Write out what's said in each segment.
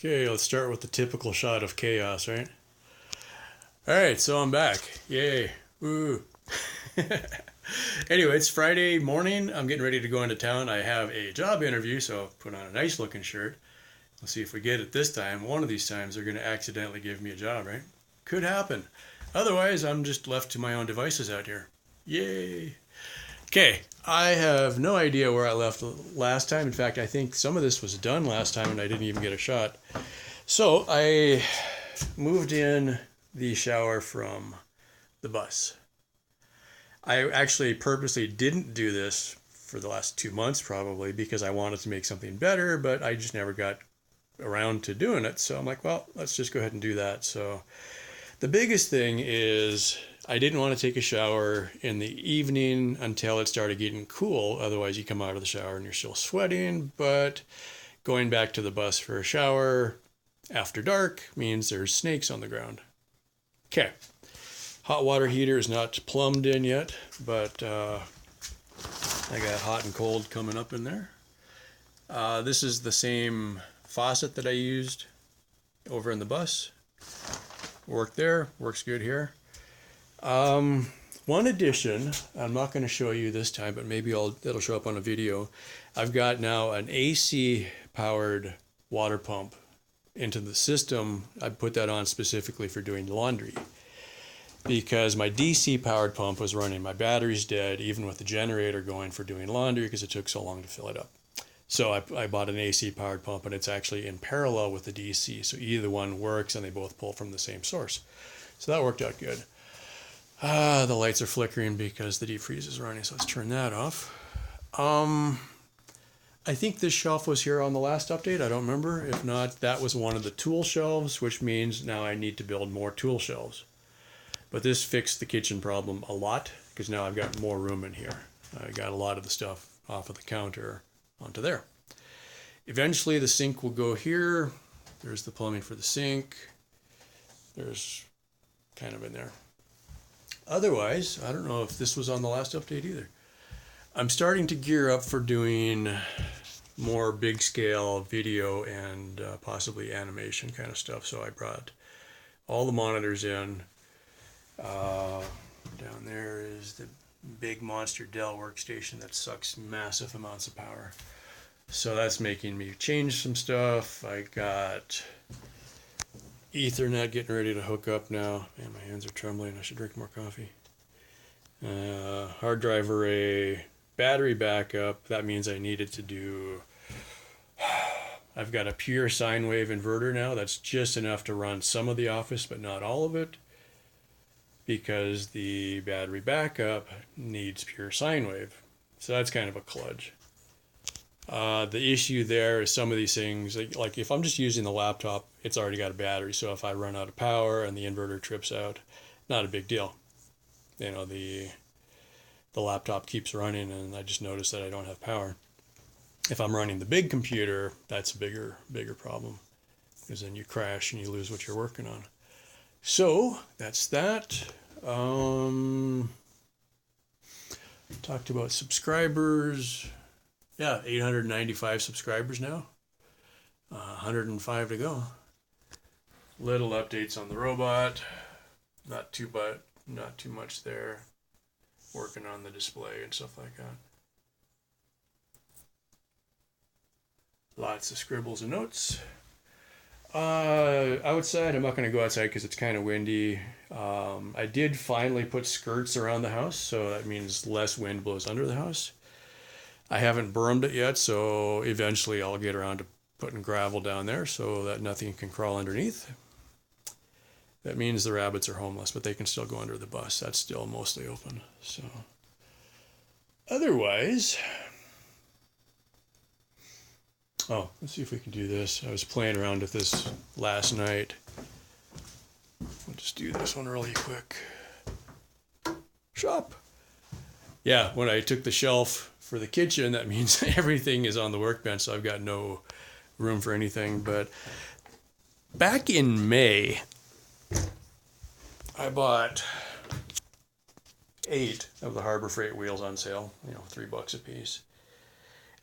Okay, let's start with the typical shot of chaos, right? All right, so I'm back. Yay. Woo. Anyway, it's Friday morning. I'm getting ready to go into town. I have a job interview, so I've put on a nice looking shirt. We'll see if we get it this time. One of these times they're going to accidentally give me a job, right? Could happen. Otherwise, I'm just left to my own devices out here. Yay. Okay, I have no idea where I left last time. In fact, I think some of this was done last time and I didn't even get a shot. So I moved in the shower from the bus. I actually purposely didn't do this for the last 2 months probably because I wanted to make something better, but I just never got around to doing it. So I'm like, well, let's just go ahead and do that. So the biggest thing is I didn't want to take a shower in the evening until it started getting cool. Otherwise, you come out of the shower and you're still sweating. But going back to the bus for a shower after dark means there's snakes on the ground. Okay. Hot water heater is not plumbed in yet, but I got hot and cold coming up in there. This is the same faucet that I used over in the bus. Worked there, works good here. One addition, I'm not going to show you this time, but maybe it'll show up on a video. I've got now an AC powered water pump into the system. I put that on specifically for doing laundry because my DC powered pump was running. My battery's dead, even with the generator going for doing laundry because it took so long to fill it up. So I bought an AC powered pump and it's actually in parallel with the DC. So either one works and they both pull from the same source. So that worked out good. The lights are flickering because the deep freeze is running, so let's turn that off. I think this shelf was here on the last update. I don't remember. If not, that was one of the tool shelves, which means now I need to build more tool shelves. But this fixed the kitchen problem a lot because now I've got more room in here. I got a lot of the stuff off of the counter onto there. Eventually the sink will go here. There's the plumbing for the sink. There's kind of in there. Otherwise, I don't know if this was on the last update either. I'm starting to gear up for doing more big scale video and possibly animation kind of stuff. So I brought all the monitors in. Down there is the big monster Dell workstation that sucks massive amounts of power. So that's making me change some stuff. I got Ethernet getting ready to hook up now. Man, my hands are trembling. I should drink more coffee. Hard drive array, battery backup. That means I needed to do... I've got a pure sine wave inverter now. That's just enough to run some of the office, but not all of it, because the battery backup needs pure sine wave. So that's kind of a kludge. The issue there is some of these things, like if I'm just using the laptop, it's already got a battery. So if I run out of power and the inverter trips out, not a big deal. You know, the laptop keeps running and I just notice that I don't have power. If I'm running the big computer, that's a bigger problem because then you crash and you lose what you're working on. So that's that. Talked about subscribers. Yeah, 895 subscribers now. 105 to go. Little updates on the robot. Not too much there. Working on the display and stuff like that. Lots of scribbles and notes. Outside, I'm not going to go outside because it's kind of windy. I did finally put skirts around the house, so that means less wind blows under the house. I haven't bermed it yet, so eventually I'll get around to putting gravel down there so that nothing can crawl underneath. That means the rabbits are homeless, but they can still go under the bus. That's still mostly open. So, otherwise, let's see if we can do this. I was playing around with this last night. We'll just do this one really quick. Shop. Yeah, when I took the shelf for the kitchen, that means everything is on the workbench, so I've got no room for anything. But back in May, I bought 8 of the Harbor Freight wheels on sale, $3 a piece.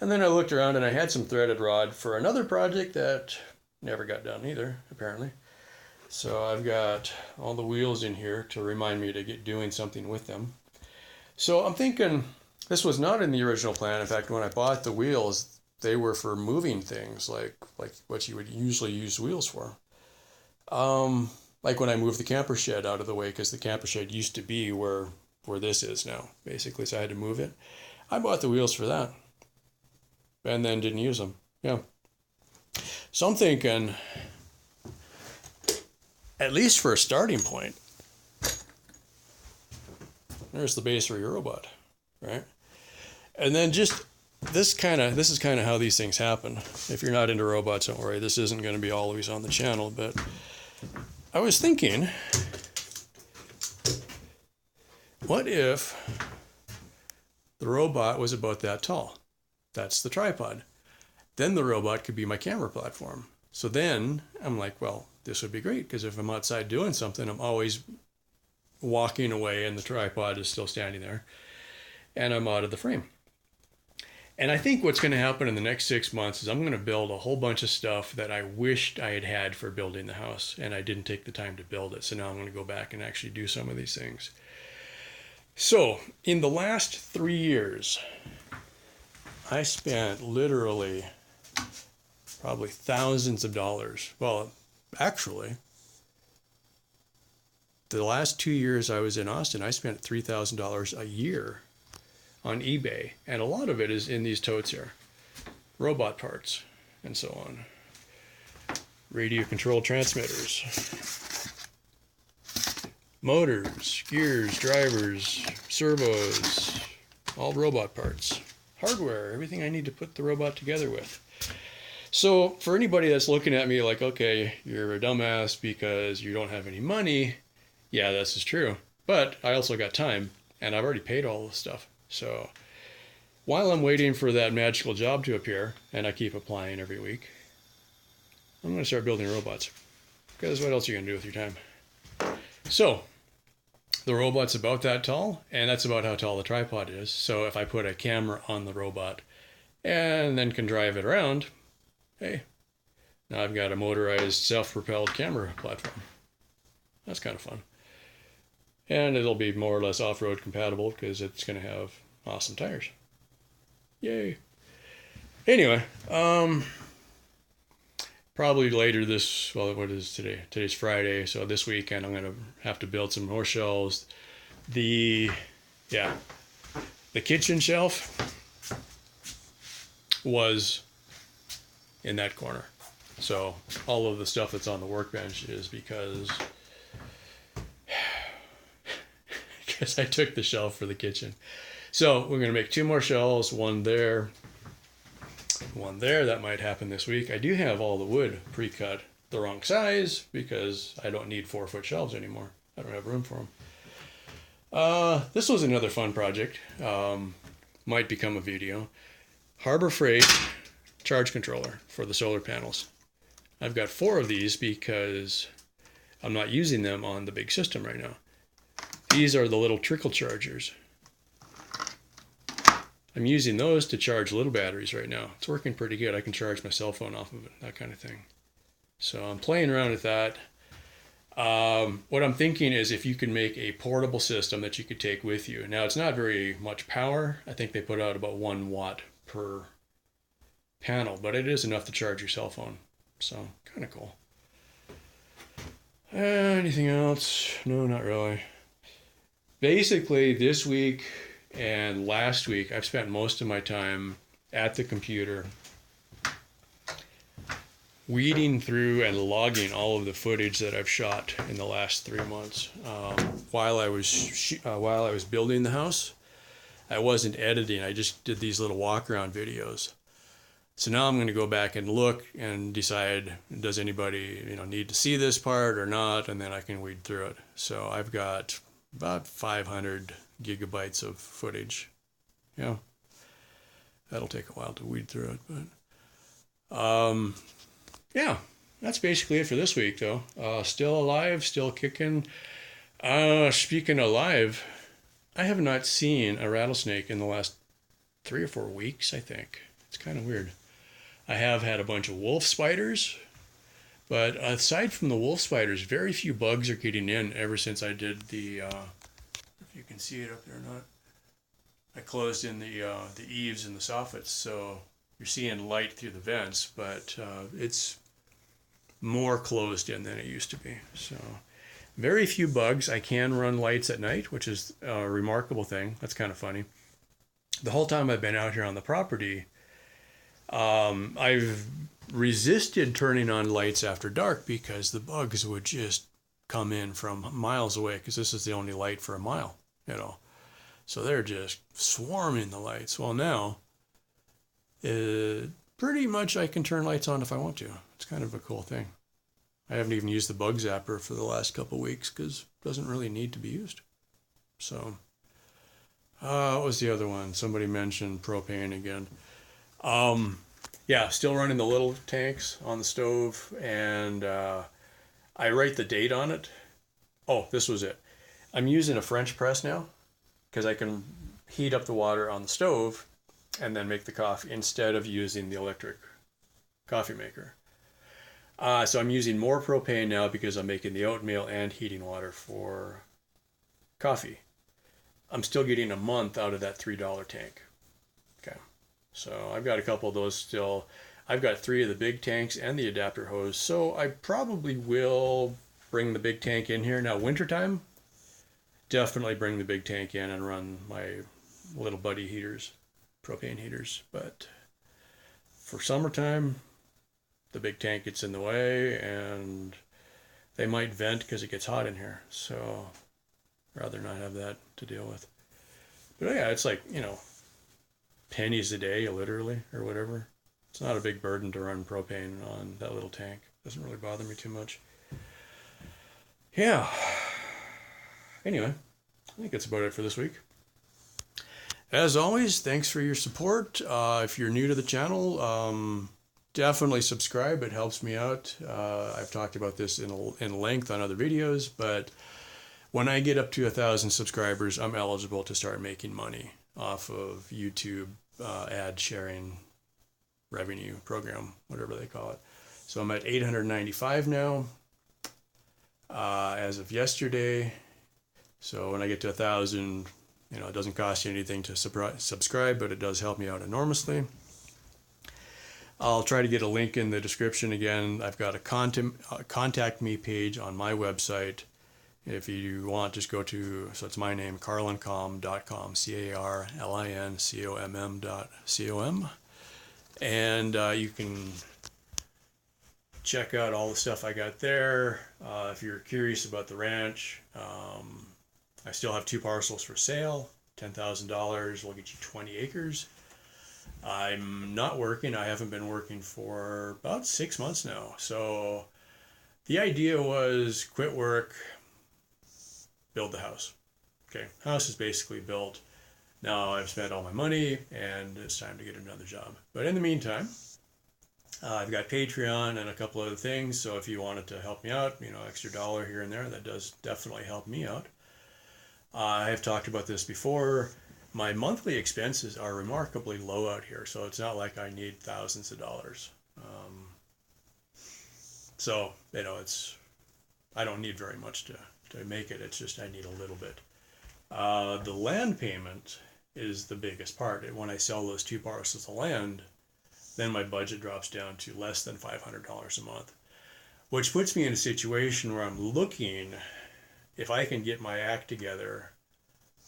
And then I looked around and I had some threaded rod for another project that Never got done either, apparently. So I've got all the wheels in here to remind me to get doing something with them. So I'm thinking this was not in the original plan. In fact, when I bought the wheels, they were for moving things like what you would usually use wheels for. Like when I moved the camper shed out of the way, because the camper shed used to be where this is now, basically. So I had to move it. I bought the wheels for that, and then didn't use them. Yeah. So I'm thinking, at least for a starting point, there's the base for your robot, right? And then just this is kind of how these things happen. If you're not into robots, don't worry. This isn't going to be always on the channel, but I was thinking, what if the robot was about that tall? That's the tripod. Then the robot could be my camera platform. So then I'm like, well, this would be great, because if I'm outside doing something, I'm always walking away and the tripod is still standing there and I'm out of the frame. And I think what's going to happen in the next 6 months is I'm going to build a whole bunch of stuff that I wished I had had for building the house, and I didn't take the time to build it. So now I'm going to go back and actually do some of these things. So in the last 3 years, I spent literally probably thousands of dollars. Well, actually, the last 2 years I was in Austin, I spent $3,000 a year on eBay, and a lot of it is in these totes here. Robot parts and so on. Radio controlled transmitters. Motors, gears, drivers, servos, all robot parts. Hardware, everything I need to put the robot together with. So for anybody that's looking at me like, okay, you're a dumbass because you don't have any money, yeah, this is true. But I also got time, and I've already paid all this stuff. So while I'm waiting for that magical job to appear, and I keep applying every week, I'm going to start building robots. Because what else are you going to do with your time? So the robot's about that tall, and that's about how tall the tripod is. So if I put a camera on the robot and then can drive it around, hey, now I've got a motorized self-propelled camera platform. That's kind of fun. And it'll be more or less off-road compatible because it's going to have awesome tires. Yay. Anyway, probably later this, well, what is today? Today's Friday, so this weekend I'm going to have to build some more shelves. The kitchen shelf was in that corner. So all of the stuff that's on the workbench is because I took the shelf for the kitchen. So we're going to make 2 more shelves, one there, one there. That might happen this week. I do have all the wood pre-cut the wrong size because I don't need 4-foot shelves anymore. I don't have room for them. This was another fun project. Might become a video. Harbor Freight charge controller for the solar panels. I've got 4 of these because I'm not using them on the big system right now. These are the little trickle chargers. I'm using those to charge little batteries right now. It's working pretty good. I can charge my cell phone off of it, that kind of thing. So I'm playing around with that. What I'm thinking is if you can make a portable system that you could take with you. Now, it's not very much power. I think they put out about 1 watt per panel, but it is enough to charge your cell phone. So kind of cool. Anything else? No, not really. Basically, this week and last week, I've spent most of my time at the computer weeding through and logging all of the footage that I've shot in the last 3 months. While I was building the house, I wasn't editing. I just did these little walk-around videos. So now I'm going to go back and look and decide, does anybody need to see this part or not, and then I can weed through it. So I've got about 500 gigabytes of footage. Yeah, that'll take a while to weed through it, but yeah, that's basically it for this week, though. Still alive, still kicking. Speaking of live, I have not seen a rattlesnake in the last 3 or 4 weeks, I think. It's kind of weird. I have had a bunch of wolf spiders, But aside from the wolf spiders, very few bugs are getting in ever since I did the, if you can see it up there or not, I closed in the eaves and the soffits, so you're seeing light through the vents, but it's more closed in than it used to be. So very few bugs. I can run lights at night, which is a remarkable thing. That's kind of funny. The whole time I've been out here on the property, I've resisted turning on lights after dark because the bugs would just come in from miles away, because this is the only light for a mile, you know. So they're just swarming the lights. Well, now, pretty much I can turn lights on if I want to. It's kind of a cool thing. I haven't even used the bug zapper for the last couple weeks because it doesn't really need to be used. So, what was the other one? Somebody mentioned propane again. Yeah, still running the little tanks on the stove, and I write the date on it. Oh, this was it. I'm using a French press now because I can heat up the water on the stove and then make the coffee instead of using the electric coffee maker. So I'm using more propane now because I'm making the oatmeal and heating water for coffee. I'm still getting a month out of that $3 tank. Okay. So I've got a couple of those still. I've got 3 of the big tanks and the adapter hose. So I probably will bring the big tank in here. Now, wintertime, definitely bring the big tank in and run my little buddy heaters, propane heaters. But for summertime, the big tank gets in the way and they might vent because it gets hot in here. So I'd rather not have that to deal with. But yeah, it's like, you know, pennies a day, literally, or whatever. It's not a big burden to run propane on that little tank. Doesn't really bother me too much. Yeah. Anyway, I think that's about it for this week. As always, thanks for your support. If you're new to the channel, definitely subscribe. It helps me out. I've talked about this in length on other videos, but when I get up to 1,000 subscribers, I'm eligible to start making money off of YouTube ad sharing revenue program, whatever they call it. So I'm at 895 now as of yesterday. So when I get to 1,000, you know, it doesn't cost you anything to subscribe, but it does help me out enormously. I'll try to get a link in the description again. I've got a contact me page on my website. If you want, just go to, so it's my name, carlincom.com, CarlinComm.com. And you can check out all the stuff I got there. If you're curious about the ranch, I still have 2 parcels for sale. $10,000 will get you 20 acres. I'm not working. I haven't been working for about 6 months now. So the idea was quit work, build the house. Okay, house is basically built. Now I've spent all my money and it's time to get another job. But in the meantime, I've got Patreon and a couple other things. So if you wanted to help me out, you know, extra dollar here and there, that does definitely help me out. I have talked about this before. My monthly expenses are remarkably low out here, so it's not like I need thousands of dollars. So, you know, I don't need very much to make it. It's just I need a little bit. The land payment is the biggest part. When I sell those 2 parcels of land, then my budget drops down to less than $500 a month, which puts me in a situation where I'm looking, if I can get my act together,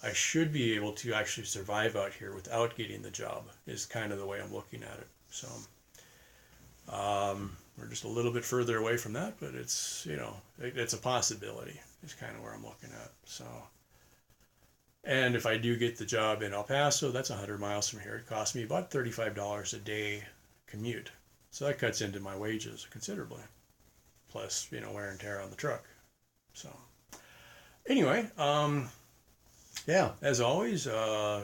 I should be able to actually survive out here without getting the job, is kind of the way I'm looking at it. So we're just a little bit further away from that, but it's, you know, it's a possibility. It's kind of where I'm looking at. So, and if I do get the job in El Paso, that's 100 miles from here. It costs me about $35 a day commute. So that cuts into my wages considerably. Plus, you know, wear and tear on the truck. So anyway, yeah, as always,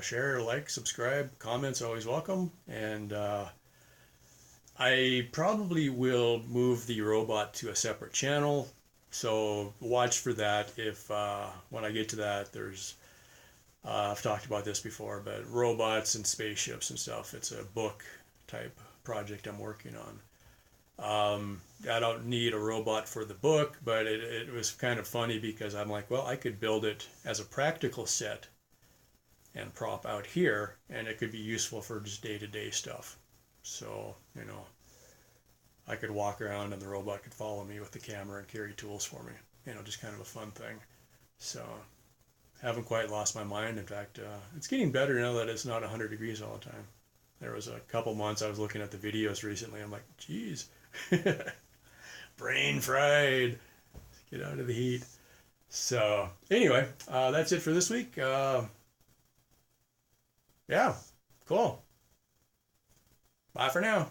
share, like, subscribe, comments always welcome. And I probably will move the robot to a separate channel. So watch for that. If when I get to that, there's I've talked about this before, but robots and spaceships and stuff. It's a book type project I'm working on. I don't need a robot for the book, but it was kind of funny because I'm like, well, I could build it as a practical set and prop out here, and it could be useful for just day-to-day stuff. So, I could walk around and the robot could follow me with the camera and carry tools for me. Just kind of a fun thing. So, haven't quite lost my mind. In fact, it's getting better now that it's not 100 degrees all the time. There was a couple months I was looking at the videos recently. I'm like, geez, brain fried. Get out of the heat. So anyway, that's it for this week. Yeah, cool. Bye for now.